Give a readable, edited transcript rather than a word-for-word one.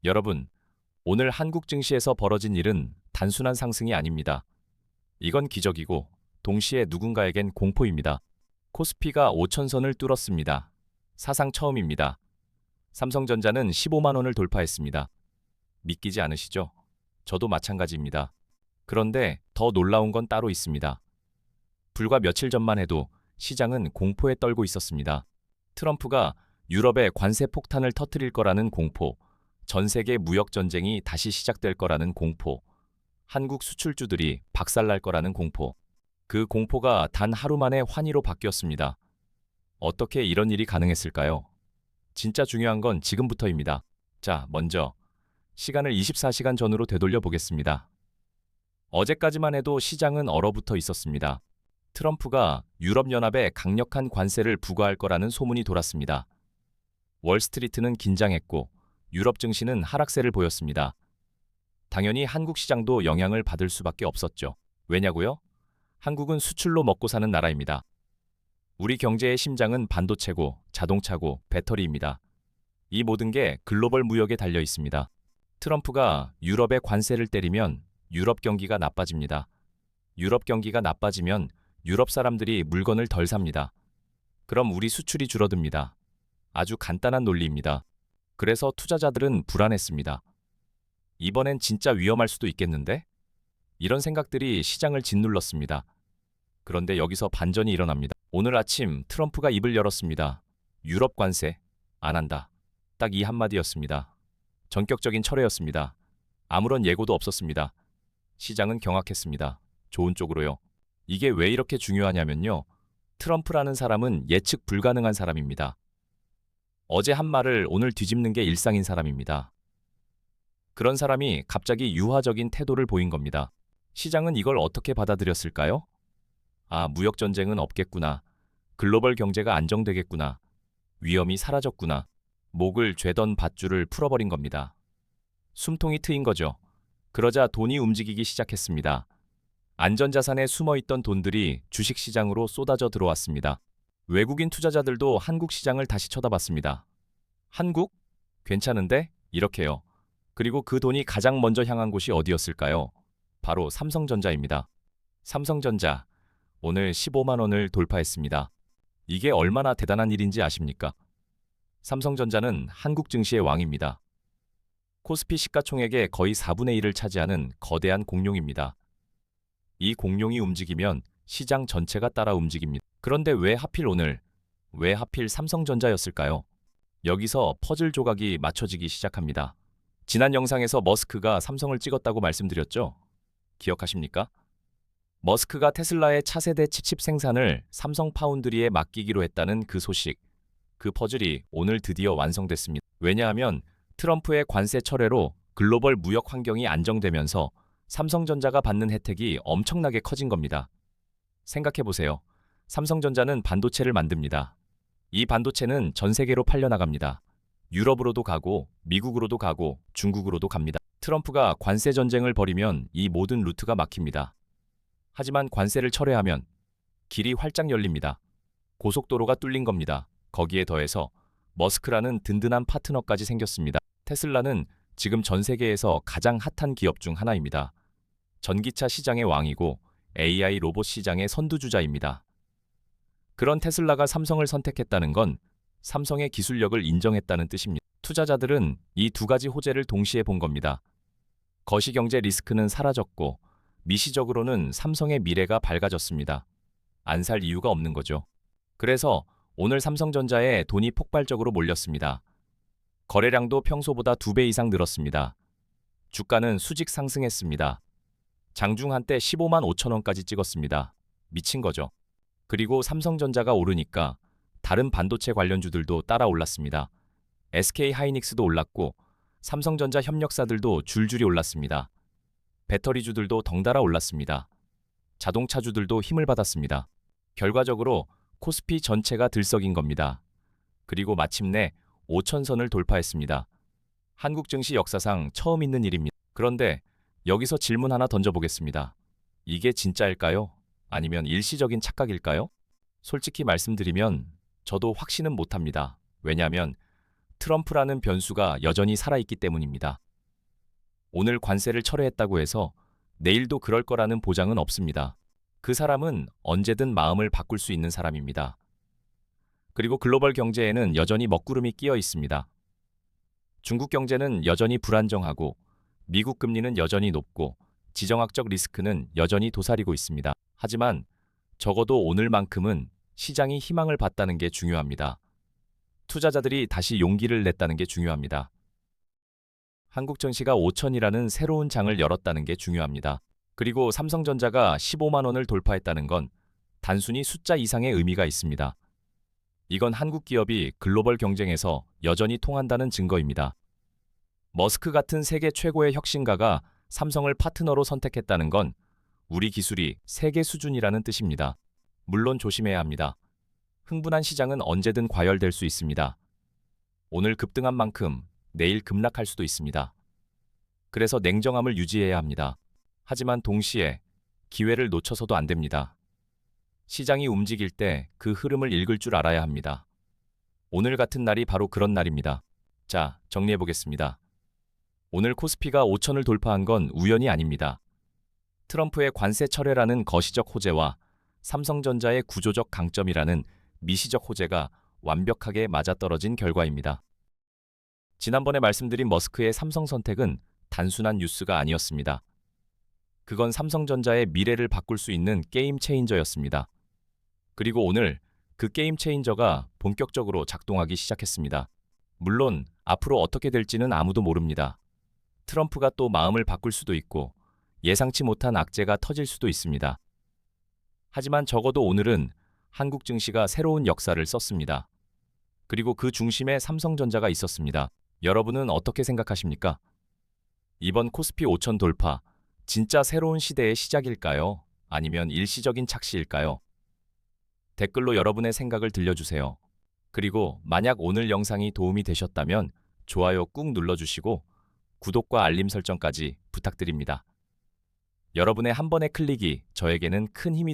여러분, 오늘 한국 증시에서 벌어진 일은 단순한 상승이 아닙니다. 이건 기적이고 동시에 누군가에겐 공포입니다. 코스피가 5천선을 뚫었습니다. 사상 처음입니다. 삼성전자는 15만 원을 돌파했습니다. 믿기지 않으시죠? 저도 마찬가지입니다. 그런데 더 놀라운 건 따로 있습니다. 불과 며칠 전만 해도 시장은 공포에 떨고 있었습니다. 트럼프가 유럽에 관세 폭탄을 터뜨릴 거라는 공포, 전 세계 무역 전쟁이 다시 시작될 거라는 공포, 한국 수출주들이 박살날 거라는 공포. 그 공포가 단 하루 만에 환희로 바뀌었습니다. 어떻게 이런 일이 가능했을까요? 진짜 중요한 건 지금부터입니다. 자, 먼저 시간을 24시간 전으로 되돌려 보겠습니다. 어제까지만 해도 시장은 얼어붙어 있었습니다. 트럼프가 유럽연합에 강력한 관세를 부과할 거라는 소문이 돌았습니다. 월스트리트는 긴장했고 유럽 증시는 하락세를 보였습니다. 당연히 한국 시장도 영향을 받을 수밖에 없었죠. 왜냐고요? 한국은 수출로 먹고 사는 나라입니다. 우리 경제의 심장은 반도체고 자동차고 배터리입니다. 이 모든 게 글로벌 무역에 달려 있습니다. 트럼프가 유럽의 관세를 때리면 유럽 경기가 나빠집니다. 유럽 경기가 나빠지면 유럽 사람들이 물건을 덜 삽니다. 그럼 우리 수출이 줄어듭니다. 아주 간단한 논리입니다. 그래서 투자자들은 불안했습니다. 이번엔 진짜 위험할 수도 있겠는데? 이런 생각들이 시장을 짓눌렀습니다. 그런데 여기서 반전이 일어납니다. 오늘 아침 트럼프가 입을 열었습니다. 유럽 관세 안 한다. 딱 이 한마디였습니다. 전격적인 철회였습니다. 아무런 예고도 없었습니다. 시장은 경악했습니다. 좋은 쪽으로요. 이게 왜 이렇게 중요하냐면요. 트럼프라는 사람은 예측 불가능한 사람입니다. 어제 한 말을 오늘 뒤집는 게 일상인 사람입니다. 그런 사람이 갑자기 유화적인 태도를 보인 겁니다. 시장은 이걸 어떻게 받아들였을까요? 아, 무역전쟁은 없겠구나. 글로벌 경제가 안정되겠구나. 위험이 사라졌구나. 목을 죄던 밧줄을 풀어버린 겁니다. 숨통이 트인 거죠. 그러자 돈이 움직이기 시작했습니다. 안전자산에 숨어있던 돈들이 주식시장으로 쏟아져 들어왔습니다. 외국인 투자자들도 한국 시장을 다시 쳐다봤습니다. 한국? 괜찮은데? 이렇게요. 그리고 그 돈이 가장 먼저 향한 곳이 어디였을까요? 바로 삼성전자입니다. 삼성전자, 오늘 15만 원을 돌파했습니다. 이게 얼마나 대단한 일인지 아십니까? 삼성전자는 한국 증시의 왕입니다. 코스피 시가총액의 거의 4분의 1을 차지하는 거대한 공룡입니다. 이 공룡이 움직이면 시장 전체가 따라 움직입니다. 그런데 왜 하필 오늘, 왜 하필 삼성전자였을까요? 여기서 퍼즐 조각이 맞춰지기 시작합니다. 지난 영상에서 머스크가 삼성을 찍었다고 말씀드렸죠? 기억하십니까? 머스크가 테슬라의 차세대 칩 생산을 삼성 파운드리에 맡기기로 했다는 그 소식, 그 퍼즐이 오늘 드디어 완성됐습니다. 왜냐하면 트럼프의 관세 철회로 글로벌 무역 환경이 안정되면서 삼성전자가 받는 혜택이 엄청나게 커진 겁니다. 생각해보세요. 삼성전자는 반도체를 만듭니다. 이 반도체는 전 세계로 팔려나갑니다. 유럽으로도 가고 미국으로도 가고 중국으로도 갑니다. 트럼프가 관세 전쟁을 벌이면 이 모든 루트가 막힙니다. 하지만 관세를 철회하면 길이 활짝 열립니다. 고속도로가 뚫린 겁니다. 거기에 더해서 머스크라는 든든한 파트너까지 생겼습니다. 테슬라는 지금 전 세계에서 가장 핫한 기업 중 하나입니다. 전기차 시장의 왕이고 AI 로봇 시장의 선두주자입니다. 그런 테슬라가 삼성을 선택했다는 건 삼성의 기술력을 인정했다는 뜻입니다. 투자자들은 이 두 가지 호재를 동시에 본 겁니다. 거시경제 리스크는 사라졌고 미시적으로는 삼성의 미래가 밝아졌습니다. 안 살 이유가 없는 거죠. 그래서 오늘 삼성전자에 돈이 폭발적으로 몰렸습니다. 거래량도 평소보다 2배 이상 늘었습니다. 주가는 수직 상승했습니다. 장중 한때 15만 5천 원까지 찍었습니다. 미친 거죠. 그리고 삼성전자가 오르니까 다른 반도체 관련주들도 따라 올랐습니다. SK 하이닉스도 올랐고 삼성전자 협력사들도 줄줄이 올랐습니다. 배터리주들도 덩달아 올랐습니다. 자동차주들도 힘을 받았습니다. 결과적으로 코스피 전체가 들썩인 겁니다. 그리고 마침내 5천선을 돌파했습니다. 한국 증시 역사상 처음 있는 일입니다. 그런데 여기서 질문 하나 던져보겠습니다. 이게 진짜일까요? 아니면 일시적인 착각일까요? 솔직히 말씀드리면 저도 확신은 못합니다. 왜냐하면 트럼프라는 변수가 여전히 살아있기 때문입니다. 오늘 관세를 철회했다고 해서 내일도 그럴 거라는 보장은 없습니다. 그 사람은 언제든 마음을 바꿀 수 있는 사람입니다. 그리고 글로벌 경제에는 여전히 먹구름이 끼어 있습니다. 중국 경제는 여전히 불안정하고 미국 금리는 여전히 높고 지정학적 리스크는 여전히 도사리고 있습니다. 하지만 적어도 오늘만큼은 시장이 희망을 봤다는 게 중요합니다. 투자자들이 다시 용기를 냈다는 게 중요합니다. 한국 증시가 5천이라는 새로운 장을 열었다는 게 중요합니다. 그리고 삼성전자가 15만 원을 돌파했다는 건 단순히 숫자 이상의 의미가 있습니다. 이건 한국 기업이 글로벌 경쟁에서 여전히 통한다는 증거입니다. 머스크 같은 세계 최고의 혁신가가 삼성을 파트너로 선택했다는 건 우리 기술이 세계 수준이라는 뜻입니다. 물론 조심해야 합니다. 흥분한 시장은 언제든 과열될 수 있습니다. 오늘 급등한 만큼 내일 급락할 수도 있습니다. 그래서 냉정함을 유지해야 합니다. 하지만 동시에 기회를 놓쳐서도 안 됩니다. 시장이 움직일 때 그 흐름을 읽을 줄 알아야 합니다. 오늘 같은 날이 바로 그런 날입니다. 자, 정리해 보겠습니다. 오늘 코스피가 5천을 돌파한 건 우연이 아닙니다. 트럼프의 관세 철회라는 거시적 호재와 삼성전자의 구조적 강점이라는 미시적 호재가 완벽하게 맞아떨어진 결과입니다. 지난번에 말씀드린 머스크의 삼성 선택은 단순한 뉴스가 아니었습니다. 그건 삼성전자의 미래를 바꿀 수 있는 게임 체인저였습니다. 그리고 오늘 그 게임 체인저가 본격적으로 작동하기 시작했습니다. 물론 앞으로 어떻게 될지는 아무도 모릅니다. 트럼프가 또 마음을 바꿀 수도 있고 예상치 못한 악재가 터질 수도 있습니다. 하지만 적어도 오늘은 한국 증시가 새로운 역사를 썼습니다. 그리고 그 중심에 삼성전자가 있었습니다. 여러분은 어떻게 생각하십니까? 이번 코스피 5천 돌파, 진짜 새로운 시대의 시작일까요? 아니면 일시적인 착시일까요? 댓글로 여러분의 생각을 들려주세요. 그리고 만약 오늘 영상이 도움이 되셨다면 좋아요 꾹 눌러주시고 구독과 알림 설정까지 부탁드립니다. 여러분의 한 번의 클릭이 저에게는 큰 힘이 됩니다.